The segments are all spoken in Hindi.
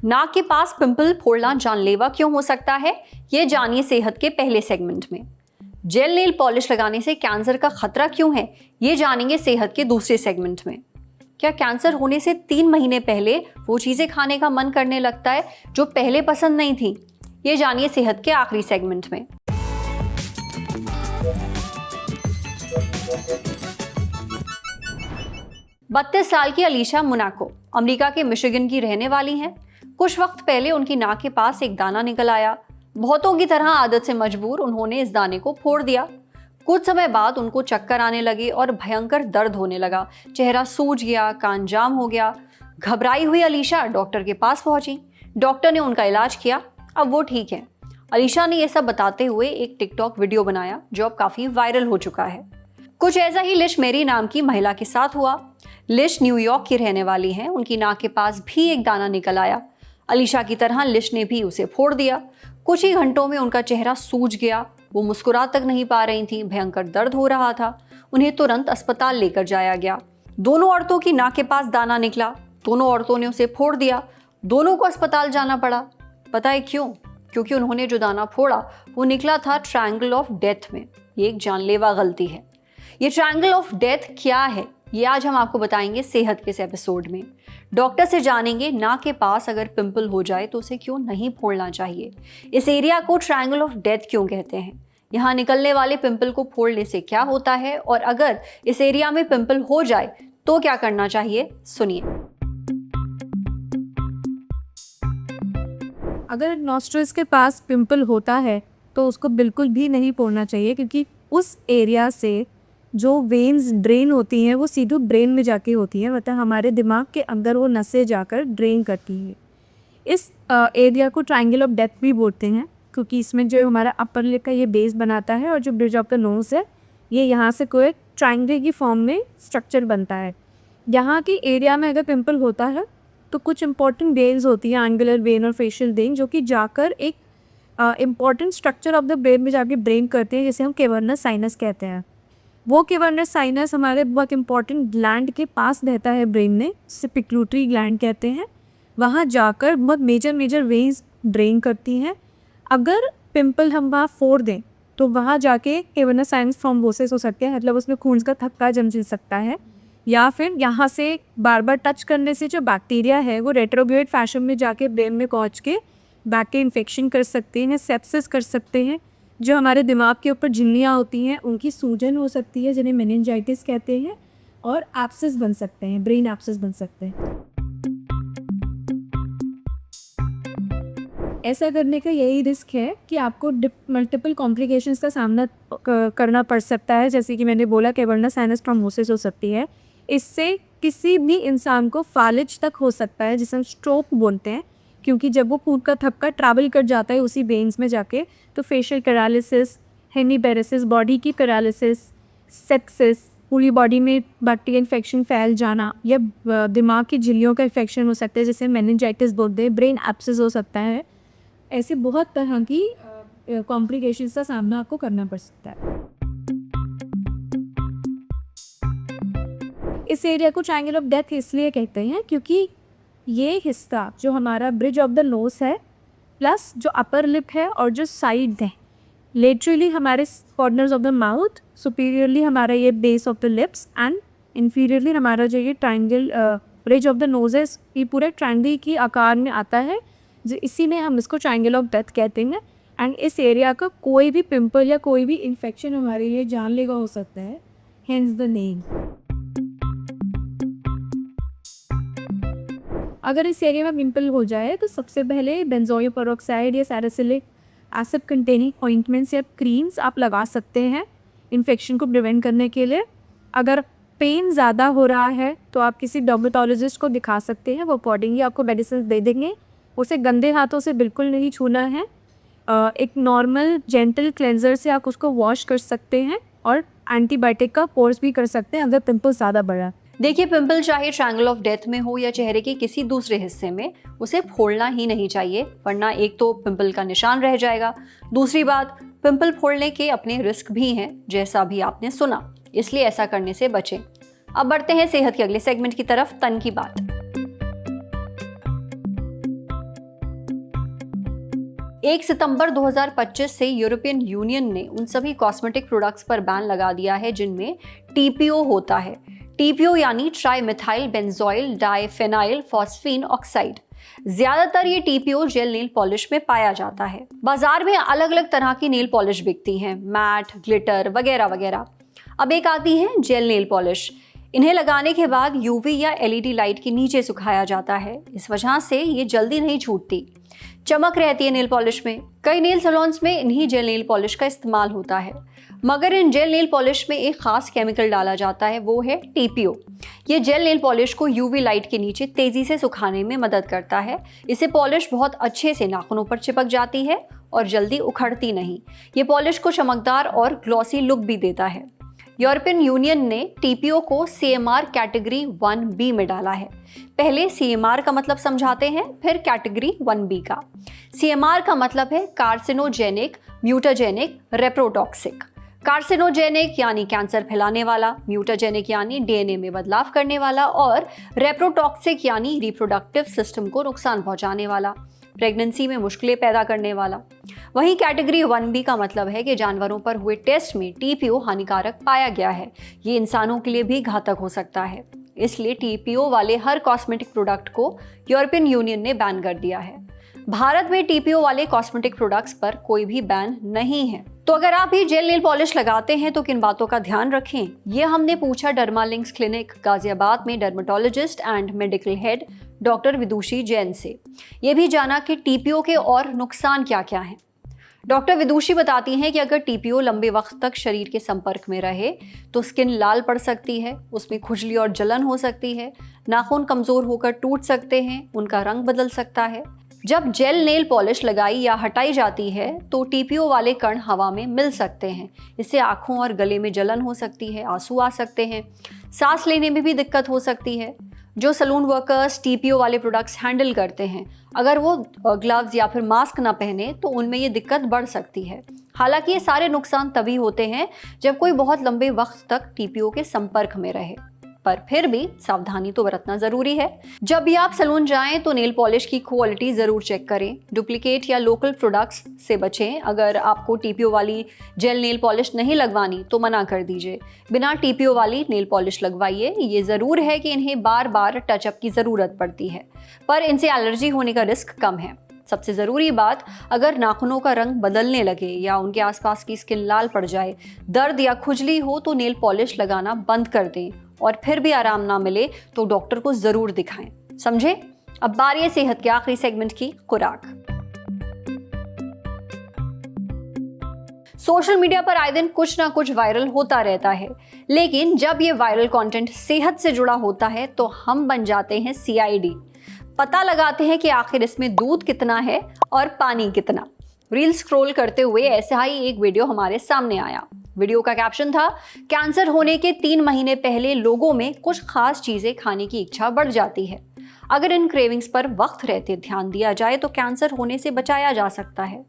नाक के पास पिंपल फोड़ना जानलेवा क्यों हो सकता है, ये जानिए सेहत के पहले सेगमेंट में। जेल नेल पॉलिश लगाने से कैंसर का खतरा क्यों है, ये जानेंगे सेहत के दूसरे सेगमेंट में। क्या कैंसर होने से 3 महीने पहले वो चीजें खाने का मन करने लगता है जो पहले पसंद नहीं थी, ये जानिए सेहत के आखिरी सेगमेंट में। बत्तीस साल की अलीशा मोनाको अमेरिका के मिशिगन की रहने वाली हैं। कुछ वक्त पहले उनकी नाक के पास एक दाना निकल आया। बहुतों की तरह आदत से मजबूर उन्होंने इस दाने को फोड़ दिया। कुछ समय बाद उनको चक्कर आने लगे और भयंकर दर्द होने लगा। चेहरा सूज गया, कान जाम हो गया। घबराई हुई अलीशा डॉक्टर के पास पहुंची। डॉक्टर ने उनका इलाज किया, अब वो ठीक है। अलीशा ने यह सब बताते हुए एक टिकटॉक वीडियो बनाया जो अब काफी वायरल हो चुका है। कुछ ऐसा ही लिश मेरी नाम की महिला के साथ हुआ। लिश न्यूयॉर्क की रहने वाली हैं। उनकी नाक के पास भी एक दाना निकल आया। अलीशा की तरह लिश ने भी उसे फोड़ दिया। कुछ ही घंटों में उनका चेहरा सूज गया। वो मुस्कुरा तक नहीं पा रही थी, भयंकर दर्द हो रहा था। उन्हें तुरंत अस्पताल लेकर जाया गया। दोनों औरतों की नाक के पास दाना निकला। दोनों औरतों ने उसे फोड़ दिया। दोनों को अस्पताल जाना पड़ा। पता है क्यों? क्योंकि उन्होंने जो दाना फोड़ा वो निकला था ट्रायंगल ऑफ डेथ में। ये एक जानलेवा गलती है। ये ट्रायंगल ऑफ डेथ क्या है, ये आज हम आपको बताएंगे सेहत के इस एपिसोड में। डॉक्टर से जानेंगे नाक के पास अगर पिंपल हो जाए तो उसे क्यों नहीं फोड़ना चाहिए, इस एरिया को ट्रायंगल ऑफ डेथ क्यों कहते हैं, यहाँ निकलने वाले पिंपल को फोड़ने से क्या होता है, और अगर इस एरिया में पिंपल हो जाए तो क्या करना चाहिए, सुनिए। अगर नॉस्ट्रल्स के पास पिंपल होता है तो उसको बिल्कुल भी नहीं फोड़ना चाहिए, क्योंकि उस एरिया से जो वेन्स ड्रेन होती हैं वो सीधे ब्रेन में जाके होती हैं, मतलब हमारे दिमाग के अंदर वो नसें जाकर ड्रेन करती हैं। इस एरिया को ट्रायंगल ऑफ डेथ भी बोलते हैं, क्योंकि इसमें जो हमारा अपर लिप का ये बेस बनाता है और जो ब्रिज ऑफ द नोज है ये यहाँ से कोई ट्रायंगल की फॉर्म में स्ट्रक्चर बनता है। यहाँ की एरिया में अगर पिंपल होता है तो कुछ इंपॉर्टेंट वेन्स होती हैं, एंगुलर वेन और फेशियल वेन, जो कि जाकर एक important structure of the brain में जाके ब्रेन करते हैं, जिसे हम कैवर्नस साइनस कहते हैं। वो कैवर्नस साइनस हमारे बहुत इंपॉर्टेंट ग्लैंड के पास रहता है ब्रेन में, जिसे पिट्यूटरी ग्लैंड कहते हैं। वहाँ जाकर बहुत मेजर वेन्स ड्रेन करती हैं। अगर पिंपल हम वहाँ फोड़ दें तो वहाँ जाके कैवर्नस साइनस थ्रोम्बोसिस हो सकते हैं, मतलब उसमें खून का थक्का जम सकता है, या फिर यहाँ से बार बार टच करने से जो बैक्टीरिया है वो रेट्रोग्रेड फैशन में जाके ब्रेन में पहुँच के बैक के इन्फेक्शन कर सकते हैं, सेप्सिस कर सकते हैं। जो हमारे दिमाग के ऊपर झिल्लियाँ होती हैं उनकी सूजन हो सकती है, जिन्हें मेनिंजाइटिस कहते हैं, और एब्सेस बन सकते हैं, ब्रेन एब्सेस बन सकते हैं। ऐसा करने का यही रिस्क है कि आपको मल्टीपल कॉम्प्लिकेशंस का सामना करना पड़ सकता है, जैसे कि मैंने बोला कैवर्नस साइनस थ्रोम्बोसिस हो सकती है। इससे किसी भी इंसान को फालिज तक हो सकता है, जिसे हम स्ट्रोक बोलते हैं, क्योंकि जब वो खून का थक्का ट्रैवल कर जाता है उसी वेन्स में जाके, तो फेशियल पैरालिसिस, हेमीपैरेसिस, बॉडी की पैरालिसिस, सेप्सिस, पूरी बॉडी में बैक्टीरियल इन्फेक्शन फैल जाना, या दिमाग की झिल्लियों का इन्फेक्शन हो सकता है, जिसे मेनिंजाइटिस बोलते हैं, ब्रेन एब्सेस हो सकता है। ऐसे बहुत तरह की कॉम्प्लिकेशंस का सामना आपको करना पड़ सकता है। इस एरिया को ट्रायंगल ऑफ डेथ इसलिए कहते हैं क्योंकि ये हिस्सा जो हमारा ब्रिज ऑफ द नोज है, प्लस जो अपर लिप है और जो साइड है, लेटरली हमारे corners of the mouth, superiorly हमारा ये base of the lips, and inferiorly हमारा जो ये triangle bridge of the noses, ये पूरे ट्रायंगल की आकार में आता है, इसीलिए हम इसको ट्रायंगल ऑफ डेथ कहते हैं। एंड इस एरिया का कोई भी पिंपल या कोई भी इन्फेक्शन हमारे लिए जानलेवा हो सकता है, हेंस द नेम। अगर इस एरिया में पिंपल हो जाए तो सबसे पहले बेंजोइल पेरोक्साइड या सैलिसिलिक एसिड कंटेनिंग ऑइंटमेंट्स या क्रीम्स आप लगा सकते हैं इन्फेक्शन को प्रिवेंट करने के लिए। अगर पेन ज़्यादा हो रहा है तो आप किसी डर्मेटोलॉजिस्ट को दिखा सकते हैं, वो अकॉर्डिंगली आपको मेडिसिन दे देंगे। उसे गंदे हाथों से बिल्कुल नहीं छूना है। एक नॉर्मल जेंटल क्लेंजर से आप उसको वॉश कर सकते हैं, और एंटीबायोटिक का कोर्स भी कर सकते हैं अगर पिंपल ज़्यादा बढ़ा। देखिए, पिंपल चाहे ट्रायंगल ऑफ डेथ में हो या चेहरे के किसी दूसरे हिस्से में, उसे फोड़ना ही नहीं चाहिए, वरना एक तो पिंपल का निशान रह जाएगा, दूसरी बात पिंपल फोड़ने के अपने रिस्क भी हैं, जैसा भी आपने सुना, इसलिए ऐसा करने से बचें। अब बढ़ते हैं सेहत के अगले सेगमेंट की तरफ, तन की बात। 1 सितंबर 2025 से यूरोपियन यूनियन ने उन सभी कॉस्मेटिक प्रोडक्ट्स पर बैन लगा दिया है जिनमें टीपीओ होता है। टीपीओ यानी tri methyl benzoyl diphenyl phosphine oxide. ज्यादातर ये टीपीओ जेल नेल पॉलिश में पाया जाता है। बाजार में अलग अलग तरह की नेल पॉलिश बिकती हैं, मैट, ग्लिटर वगैरह वगैरह। अब एक आती है जेल नेल पॉलिश। इन्हें लगाने के बाद यूवी या एलईडी लाइट के नीचे सुखाया जाता है। इस वजह से ये जल्दी नहीं छूटती, चमक रहती है नेल पॉलिश में। कई नेल सैलून्स में इन्हीं जेल नेल पॉलिश का इस्तेमाल होता है, मगर इन जेल नेल पॉलिश में एक खास केमिकल डाला जाता है, वो है टीपीओ। ये जेल नेल पॉलिश को यूवी लाइट के नीचे तेजी से सुखाने में मदद करता है। इससे पॉलिश बहुत अच्छे से नाखूनों पर चिपक जाती है और जल्दी उखड़ती नहीं। ये पॉलिश को चमकदार और ग्लॉसी लुक भी देता है। यूरोपियन यूनियन ने टीपीओ को सीएमआर कैटेगरी 1B में डाला है। पहले सीएमआर का मतलब समझाते हैं, फिर कैटेगरी 1B का। सीएमआर का मतलब है कार्सिनोजेनिक, म्यूटाजेनिक, रेप्रोटॉक्सिक। कार्सिनोजेनिक यानी कैंसर फैलाने वाला, म्यूटाजेनिक यानी डीएनए में बदलाव करने वाला और रेप्रोटॉक्सिक यानी रिप्रोडक्टिव सिस्टम को नुकसान पहुंचाने वाला, प्रेगनेंसी में मुश्किलें पैदा करने वाला। वहीं कैटेगरी 1B का मतलब है कि जानवरों पर हुए टेस्ट में टीपीओ हानिकारक पाया गया है। ये इंसानों के लिए भी घातक हो सकता है। इसलिए टीपीओ वाले हर कॉस्मेटिक प्रोडक्ट को यूरोपियन यूनियन ने बैन कर दिया है। भारत में टीपीओ वाले कॉस्मेटिक प्रोडक्ट्स पर कोई भी बैन नहीं है। तो अगर आप भी जेल नेल पॉलिश लगाते हैं तो किन बातों का ध्यान रखें, ये हमने पूछा डर्मालिंक्स क्लिनिक गाजियाबाद में dermatologist and medical head doctor Vidushi Jain से। ये भी जाना कि टीपीओ के और नुकसान क्या क्या हैं। डॉक्टर विदुषी बताती हैं कि अगर टीपीओ लंबे वक्त तक शरीर के संपर्क में रहे तो स्किन लाल पड़ सकती है, उसमें खुजली और जलन हो सकती है, नाखून कमजोर होकर टूट सकते हैं, उनका रंग बदल सकता है। जब जेल नेल पॉलिश लगाई या हटाई जाती है तो टीपीओ वाले कण हवा में मिल सकते हैं। इससे आंखों और गले में जलन हो सकती है, आंसू आ सकते हैं, सांस लेने में भी दिक्कत हो सकती है। जो सैलून वर्कर्स टीपीओ वाले प्रोडक्ट्स हैंडल करते हैं, अगर वो ग्लव्स या फिर मास्क ना पहने तो उनमें ये दिक्कत बढ़ सकती है। हालांकि ये सारे नुकसान तभी होते हैं जब कोई बहुत लंबे वक्त तक टीपीओ के संपर्क में रहे, पर फिर भी सावधानी तो बरतना जरूरी है। जब भी आप सैलून जाएं तो नेल पॉलिश की क्वालिटी जरूर चेक करें। डुप्लीकेट या लोकल प्रोडक्ट्स से बचें। अगर आपको टीपीओ वाली जेल नेल पॉलिश नहीं लगवानी तो मना कर दीजिए। बिना टीपीओ वाली नेल पॉलिश लगवाइए। ये जरूर है कि इन्हें बार बार टचअप की जरूरत पड़ती है, पर इनसे एलर्जी होने का रिस्क कम है। सबसे ज़रूरी बात, अगर नाखूनों का रंग बदलने लगे या उनके आसपास की स्किन लाल पड़ जाए, दर्द या खुजली हो तो नेल पॉलिश लगाना बंद कर दें और फिर भी आराम ना मिले तो डॉक्टर को ज़रूर दिखाएं। समझे? अब बारी है सेहत के आखिरी सेगमेंट की, खुराक। सोशल मीडिया पर आए दिन कुछ ना कुछ वायरल होता रहता है, लेकिन जब ये वायरल कंटेंट सेहत से जुड़ा होता है तो हम बन जाते हैं CID। पता लगाते हैं कि आखिर इसमें दूध कितना है और पानी कितना। रील स्क्रॉल करते हुए ऐसा ही एक वीडियो हमारे सामने आया। वीडियो का कैप्शन था, कैंसर होने के 3 महीने पहले लोगों में कुछ खास चीजें खाने की इच्छा बढ़ जाती है। अगर इन क्रेविंग्स पर वक्त रहते ध्यान दिया जाए तो कैंसर होने से बचाया जा सकता है।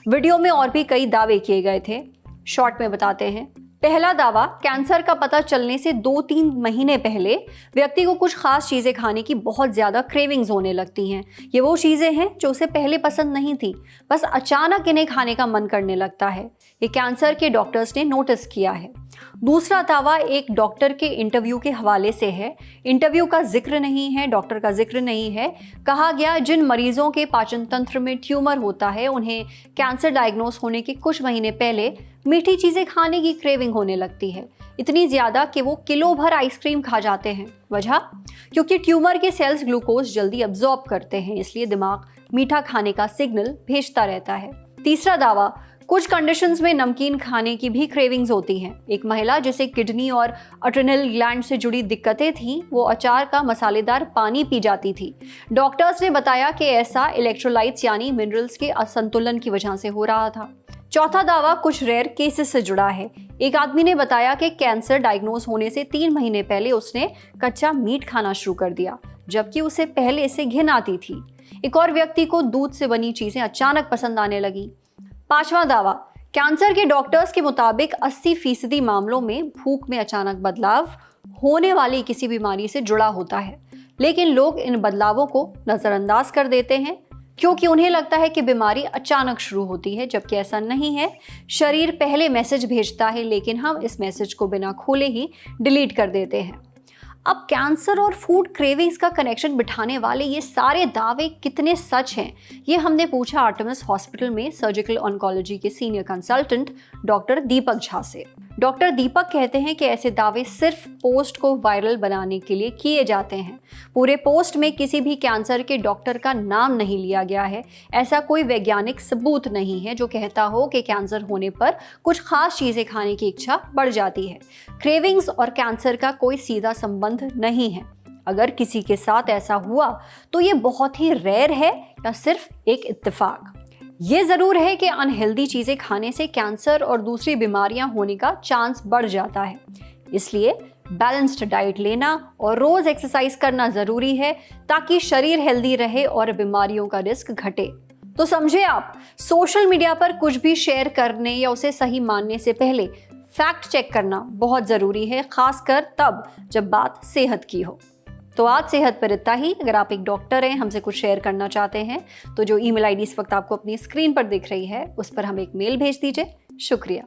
वीडियो में और भी कई दावे किए गए थे, शॉर्ट में बताते हैं। पहला दावा, कैंसर का पता चलने से 2-3 महीने पहले व्यक्ति को कुछ खास चीज़ें खाने की बहुत ज़्यादा क्रेविंग्स होने लगती हैं। ये वो चीज़ें हैं जो उसे पहले पसंद नहीं थी, बस अचानक इन्हें खाने का मन करने लगता है। ये कैंसर के डॉक्टर्स ने नोटिस किया है। दूसरा दावा एक डॉक्टर के इंटरव्यू के हवाले से है। इंटरव्यू का जिक्र नहीं है, डॉक्टर का जिक्र नहीं है। कहा गया, जिन मरीजों के पाचन तंत्र में ट्यूमर होता है उन्हें कैंसर डायग्नोस होने के कुछ महीने पहले मीठी चीज़ें खाने की क्रेविंग होने लगती है, इतनी ज़्यादा कि वो किलो भर आइसक्रीम खा जाते हैं। वजह, क्योंकि ट्यूमर के सेल्स ग्लूकोज जल्दी अब्जॉर्ब करते हैं, इसलिए दिमाग मीठा खाने का सिग्नल भेजता रहता है। तीसरा दावा, कुछ कंडीशंस में नमकीन खाने की भी क्रेविंग्स होती हैं। एक महिला जिसे किडनी और अड्रेनल ग्लैंड से जुड़ी दिक्कतें थीं, वो अचार का मसालेदार पानी पी जाती थी। डॉक्टर्स ने बताया कि ऐसा इलेक्ट्रोलाइट्स यानी मिनरल्स के असंतुलन की वजह से हो रहा था। चौथा दावा कुछ रेयर केसेस से जुड़ा है। एक आदमी ने बताया कि कैंसर डायग्नोस होने से 3 महीने पहले उसने कच्चा मीट खाना शुरू कर दिया, जबकि उसे पहले से घिन आती थी। एक और व्यक्ति को दूध से बनी चीजें अचानक पसंद आने लगी। पांचवा दावा, कैंसर के डॉक्टर्स के मुताबिक 80% मामलों में भूख में अचानक बदलाव होने वाली किसी बीमारी से जुड़ा होता है, लेकिन लोग इन बदलावों को नजरअंदाज कर देते हैं। क्योंकि उन्हें लगता है कि बीमारी अचानक शुरू होती है, जबकि ऐसा नहीं है। शरीर पहले मैसेज भेजता है, लेकिन हम इस मैसेज को बिना खोले ही डिलीट कर देते हैं। अब कैंसर और फूड क्रेविंग्स का कनेक्शन बिठाने वाले ये सारे दावे कितने सच हैं, ये हमने पूछा आर्टेमिस हॉस्पिटल में सर्जिकल ऑन्कोलॉजी के senior consultant doctor Deepak Jha से। डॉक्टर दीपक कहते हैं कि ऐसे दावे सिर्फ पोस्ट को वायरल बनाने के लिए किए जाते हैं। पूरे पोस्ट में किसी भी कैंसर के डॉक्टर का नाम नहीं लिया गया है। ऐसा कोई वैज्ञानिक सबूत नहीं है जो कहता हो कि कैंसर होने पर कुछ खास चीज़ें खाने की इच्छा बढ़ जाती है। क्रेविंग्स और कैंसर का कोई सीधा संबंध नहीं है। अगर किसी के साथ ऐसा हुआ तो ये बहुत ही रेयर है या सिर्फ एक इत्तेफाक। ये ज़रूर है कि अनहेल्दी चीज़ें खाने से कैंसर और दूसरी बीमारियां होने का चांस बढ़ जाता है। इसलिए बैलेंस्ड डाइट लेना और रोज़ एक्सरसाइज करना ज़रूरी है ताकि शरीर हेल्दी रहे और बीमारियों का रिस्क घटे। तो समझे आप, सोशल मीडिया पर कुछ भी शेयर करने या उसे सही मानने से पहले फैक्ट चेक करना बहुत ज़रूरी है, खासकर तब जब बात सेहत की हो। तो आज सेहत पर इतना ही। अगर आप एक डॉक्टर हैं, हमसे कुछ शेयर करना चाहते हैं, तो जो ईमेल आईडी इस वक्त आपको अपनी स्क्रीन पर दिख रही है उस पर हमें एक मेल भेज दीजिए। शुक्रिया।